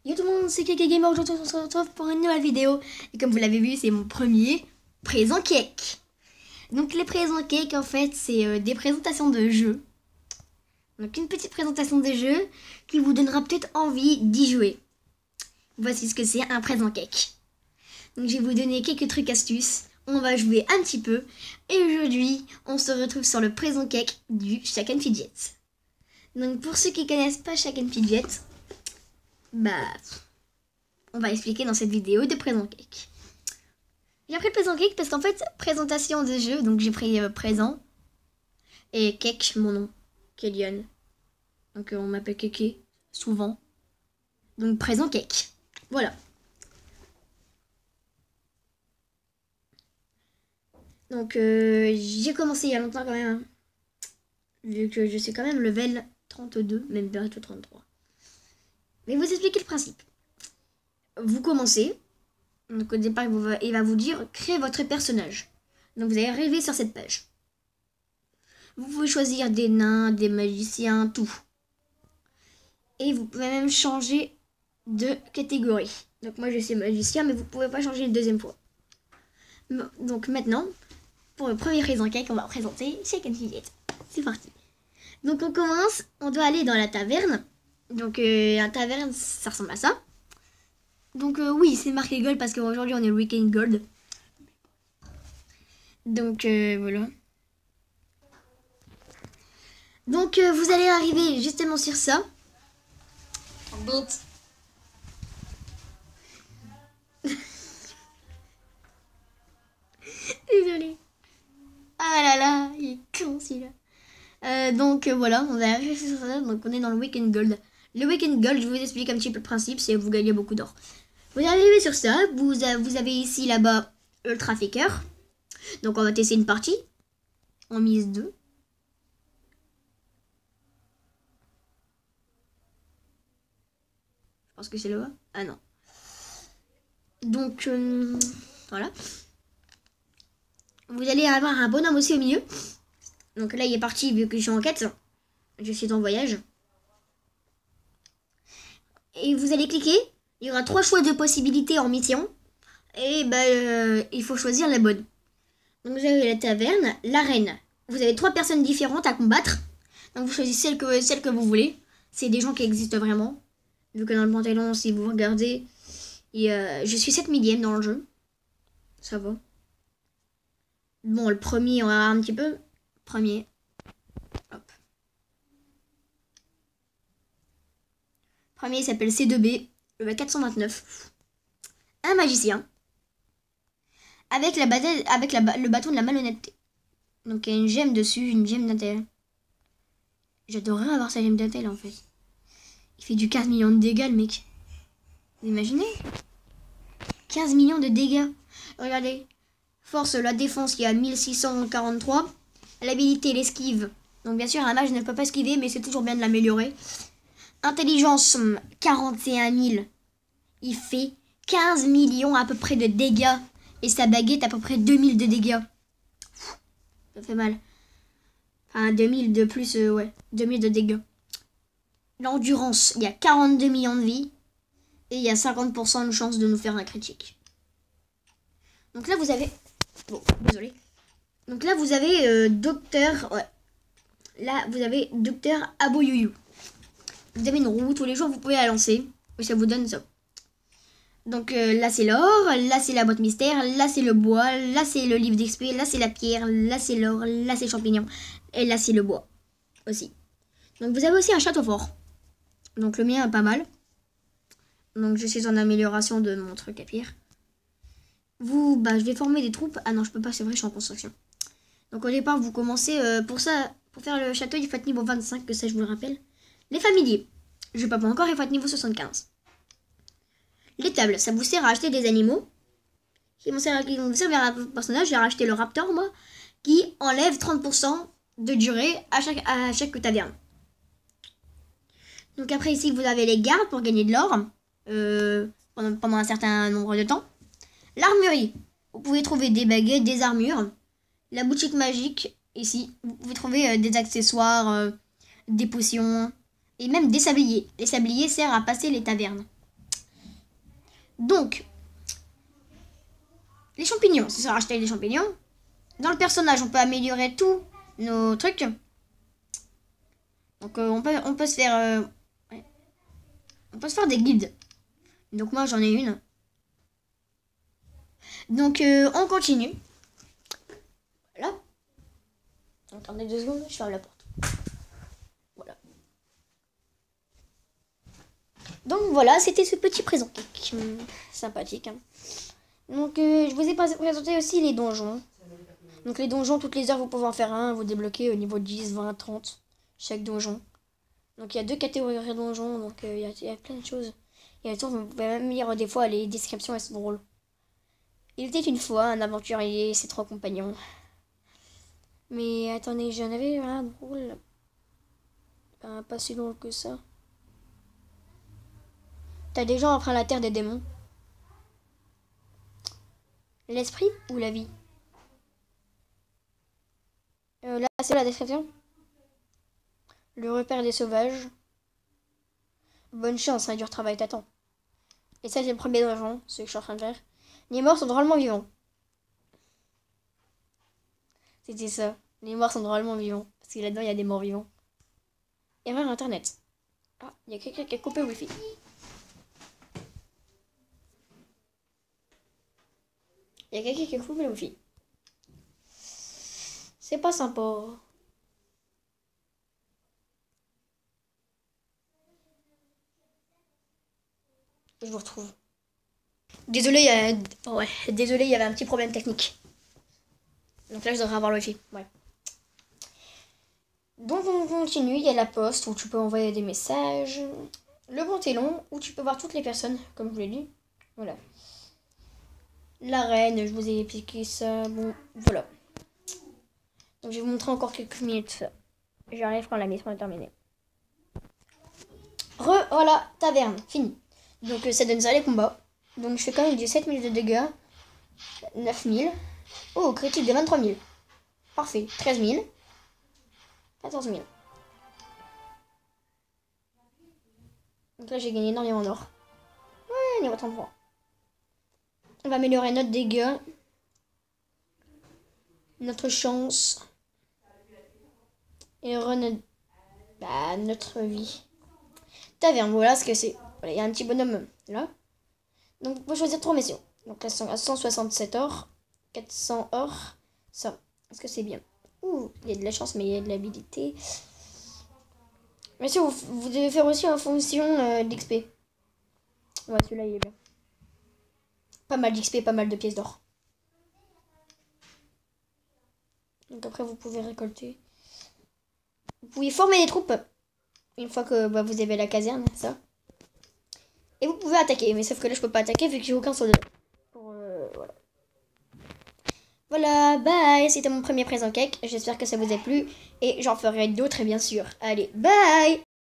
Yo tout le monde, c'est Keke Gamer, aujourd'hui on se retrouve pour une nouvelle vidéo. Et comme vous l'avez vu, c'est mon premier présent cake. Donc les présents cake, en fait, c'est des présentations de jeux. Donc une petite présentation de jeux qui vous donnera peut-être envie d'y jouer. Voici ce que c'est un présent cake. Donc je vais vous donner quelques trucs astuces. On va jouer un petit peu. Et aujourd'hui, on se retrouve sur le présent cake du Shake and Fidget. Donc pour ceux qui connaissent pas Shake and Fidget, on va expliquer dans cette vidéo des présents cake. J'ai pris présent cake parce qu'en fait, présentation de jeu, donc j'ai pris présent et cake, mon nom, Kélian. Donc on m'appelle Keke souvent. Donc présent cake. Voilà. Donc j'ai commencé il y a longtemps quand même. Vu que je suis quand même level 32, même bientôt 33. Mais vous expliquer le principe. Vous commencez. Donc au départ, il va vous dire créez votre personnage. Donc vous allez arriver sur cette page. Vous pouvez choisir des nains, des magiciens, tout. Et vous pouvez même changer de catégorie. Donc moi je suis magicien, mais vous ne pouvez pas changer une deuxième fois. Donc maintenant, pour le premier présent cake, on va présenter Shake and Fidget. C'est parti. Donc on commence, on doit aller dans la taverne. Donc la taverne, ça ressemble à ça. Donc oui, c'est marqué Gold parce qu'aujourd'hui on est le Weekend Gold. Donc voilà. Donc vous allez arriver justement sur ça. Désolée. Ah là là, il est con celui-là. Donc voilà, on va arriver sur ça. Donc on est dans le Weekend Gold. Le Weekend Gold, je vous explique un petit peu le principe, c'est que vous gagnez beaucoup d'or. Vous arrivez sur ça, vous avez ici là-bas Ultra Faker. Donc on va tester une partie. En mise 2. Je pense que c'est là-bas. Ah non. Donc voilà. Vous allez avoir un bonhomme aussi au milieu. Donc là il est parti vu que je suis en quête. Je suis en voyage. Et vous allez cliquer. Il y aura 3 choix de possibilités en mission. Et il faut choisir la bonne. Donc vous avez la taverne, l'arène. Vous avez 3 personnes différentes à combattre. Donc vous choisissez celle que vous voulez. C'est des gens qui existent vraiment. Vu que dans le pantalon, si vous regardez, je suis 7 millième dans le jeu. Ça va. Bon, le premier, on va voir un petit peu. Premier. Hop. Premier s'appelle C2B. Le 429. Un magicien. Avec le bâton de la malhonnêteté. Donc il y a une gemme dessus, une gemme d'intel. J'adorerais avoir sa gemme d'intel en fait. Il fait du 15 millions de dégâts le mec. Vous imaginez 15 millions de dégâts. Regardez. Force, la défense qui a 1643. L'habilité, l'esquive. Donc bien sûr un mage ne peut pas esquiver mais c'est toujours bien de l'améliorer. Intelligence 41 000. Il fait 15 millions à peu près de dégâts. Et sa baguette à peu près 2000 de dégâts. Ça fait mal. Enfin 2000 de plus, ouais. 2000 de dégâts. L'endurance, il y a 42 millions de vie. Et il y a 50% de chance de nous faire un critique. Donc là vous avez... Bon, désolé. Donc là vous avez Docteur... Ouais. Là vous avez Docteur Aboyouyou. Vous avez une roue, tous les jours vous pouvez la lancer. Et ça vous donne ça. Donc là c'est l'or, là c'est la boîte mystère, là c'est le bois, là c'est le livre d'XP, là c'est la pierre, là c'est l'or, là c'est le champignon. Et là c'est le bois aussi. Donc vous avez aussi un château fort. Donc le mien est pas mal. Donc je suis en amélioration de mon truc à pierre. Je vais former des troupes. Ah non je peux pas, c'est vrai je suis en construction. Donc au départ vous commencez, pour faire le château il faut être niveau 25, que ça je vous le rappelle. Les familiers, je peux pas encore, il faut être niveau 75. Les tables, ça vous sert à acheter des animaux qui vont servir à votre personnage. J'ai racheté le raptor, moi, qui enlève 30% de durée à chaque taverne. Donc après, ici, vous avez les gardes pour gagner de l'or pendant un certain nombre de temps. L'armurerie, vous pouvez trouver des baguettes, des armures. La boutique magique, ici, vous pouvez trouver des accessoires, des potions et même des sabliers. Les sabliers servent à passer les tavernes. Donc, les champignons, ça sert à acheter des champignons. Dans le personnage, on peut améliorer tous nos trucs. Donc, on peut se faire... ouais. On peut se faire des guides. Donc, moi, j'en ai une. Donc, on continue. Voilà. Attendez 2 secondes, je ferme la porte. Voilà. Donc, voilà, c'était ce petit présent sympathique. Hein. Donc, je vous ai présenté aussi les donjons. Donc, les donjons, toutes les heures, vous pouvez en faire un. Vous débloquez au niveau 10, 20, 30, chaque donjon. Donc, il y a 2 catégories de donjons. Donc, il y a plein de choses. Et vous pouvez même lire des fois les descriptions, elles sont drôles. Il était une fois un aventurier et ses 3 compagnons. Mais attendez, j'en avais un drôle. Pas si drôle que ça. T'as des gens après la terre des démons. L'esprit ou la vie? Là, c'est la description. Le repère des sauvages. Bonne chance, un dur travail t'attend. Et ça, c'est le premier donjon, ce que je suis en train de faire. Les morts sont drôlement vivants. C'était ça. Les morts sont drôlement vivants. Parce que là-dedans, il y a des morts vivants. Erreur internet. Ah, il y a quelqu'un qui a coupé le wifi. Il y a quelqu'un qui a coupé le wifi. C'est pas sympa. Je vous retrouve. Désolé, désolé, il y avait un petit problème technique. Donc là, je devrais avoir le wifi. Ouais. Donc on continue, il y a la poste où tu peux envoyer des messages. Le Panthéon où tu peux voir toutes les personnes, comme je vous l'ai dit. Voilà. L'arène, je vous ai expliqué ça. Bon, voilà. Donc je vais vous montrer encore quelques minutes. J'arrive quand la mission est terminée. Voilà, taverne, fini. Donc ça donne ça les combats. Donc je fais quand même du 7000 de dégâts. 9000. Oh, critique de 23 000. Parfait. 13 000. 14 000. Donc là j'ai gagné énormément d'or. Ouais, niveau 33. On va améliorer notre dégâts. Notre chance. Et notre vie. Taverne, voilà ce que c'est. Voilà, il y a un petit bonhomme là. Donc vous pouvez choisir 3 missions. Donc là, à 167 or. 400 or. Ça. Est-ce que c'est bien? Ouh, il y a de la chance, mais il y a de l'habilité. Bien sûr, vous devez faire aussi en fonction d'XP. Ouais, celui-là, il est bien. Pas mal d'XP, pas mal de pièces d'or. Donc après, vous pouvez récolter. Vous pouvez former des troupes. Une fois que vous avez la caserne, ça. Et vous pouvez attaquer. Mais sauf que là, je peux pas attaquer vu que j'ai aucun soldat. Voilà. Voilà, bye. C'était mon premier présent cake. J'espère que ça vous a plu. Et j'en ferai d'autres, bien sûr. Allez, bye.